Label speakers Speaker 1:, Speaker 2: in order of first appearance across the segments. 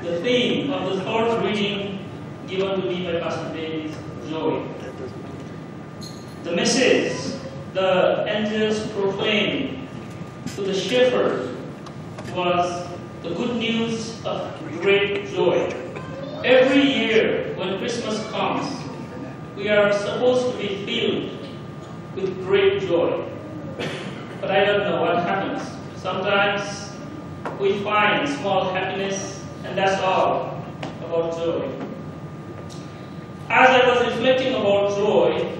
Speaker 1: The theme of the third reading given to me by Pastor Dave is joy. The message the angels proclaimed to the shepherd was the good news of great joy. Every year when Christmas comes, we are supposed to be filled with great joy. But I don't know what happens. Sometimes we find small happiness, and that's all about joy. As I was reflecting about joy,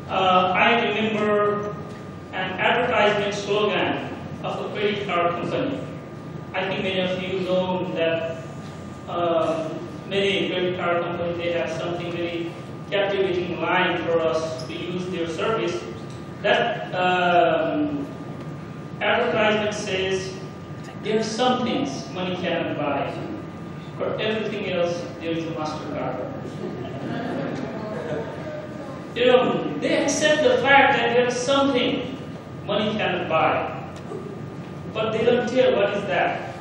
Speaker 1: I remember an advertisement slogan of a credit card company. I think many of you know that many credit card companies, they have something very captivating line for us to use their service. That advertisement says, there are some things money cannot buy. For everything else, there is a MasterCard. They accept the fact that there is something money cannot buy. But they don't tell what is that.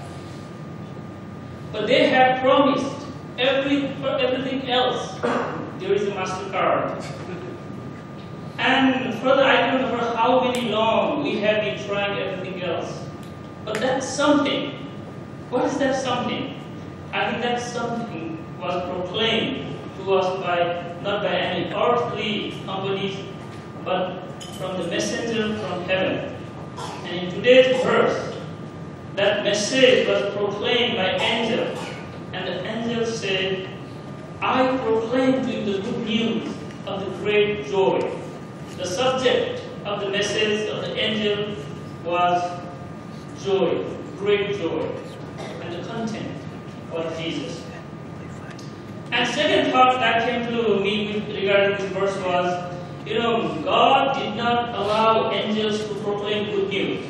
Speaker 1: But they have promised for everything else, there is a MasterCard. And further, I don't remember how many long we have been trying everything else. But that's something. What is that something? I think that something was proclaimed to us not by any earthly companies, but from the messenger from heaven. And in today's verse, that message was proclaimed by angels. And the angel said, I proclaim to you the good news of the great joy. The subject of the message of the angel was joy, great joy. And the content was Jesus. And second thought that came to me regarding this verse was, God did not allow angels to proclaim good news.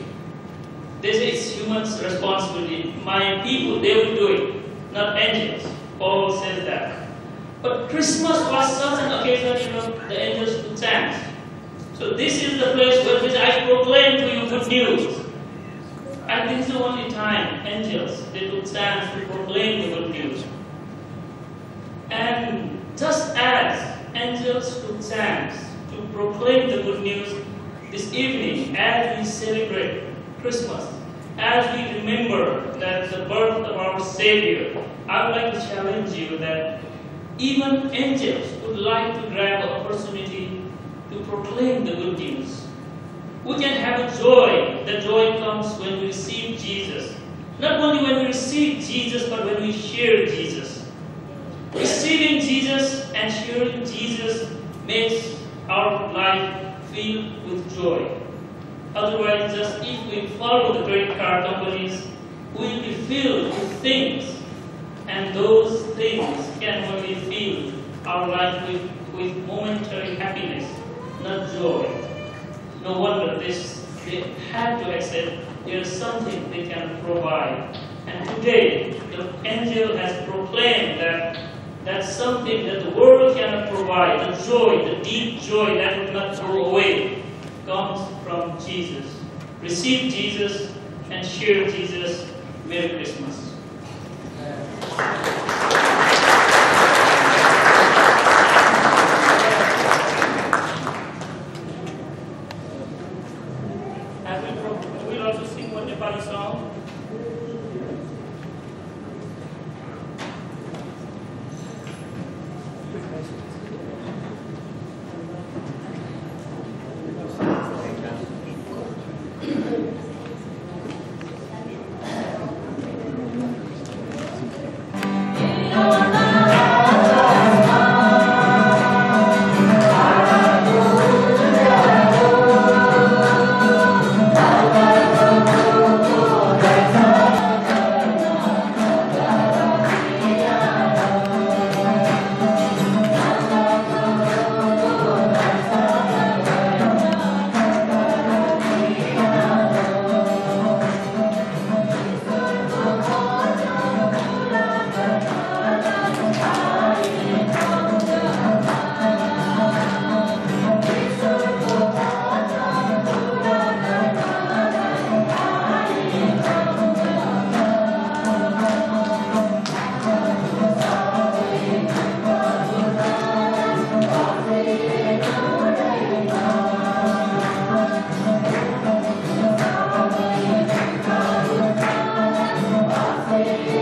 Speaker 1: This is humans' responsibility. My people, they will do it, not angels. Paul says that. But Christmas was such an occasion, the angels took chance. So this is the place where I proclaim to you good news. And this is the only time angels, they took chance to proclaim the good news. And just as angels took chance to proclaim the good news this evening, as we celebrate Christmas, as we remember that the birth of our Savior, I would like to challenge you that even angels would like to grab the opportunity to proclaim the good news. We can have a joy. The joy comes when we receive Jesus. Not only when we receive Jesus, but when we share Jesus. Receiving Jesus and sharing Jesus makes our life filled with joy. Otherwise, just if we follow the credit card companies, we will be filled with things. And those things can only fill our life with momentary happiness, not joy. No wonder they had to accept there is something they can provide. And today, the angel has proclaimed that that's something that the world cannot provide. The joy, the deep joy that will not go away, comes from Jesus. Receive Jesus and share Jesus. Merry Christmas. We'll also sing one Nepali song.
Speaker 2: Lord.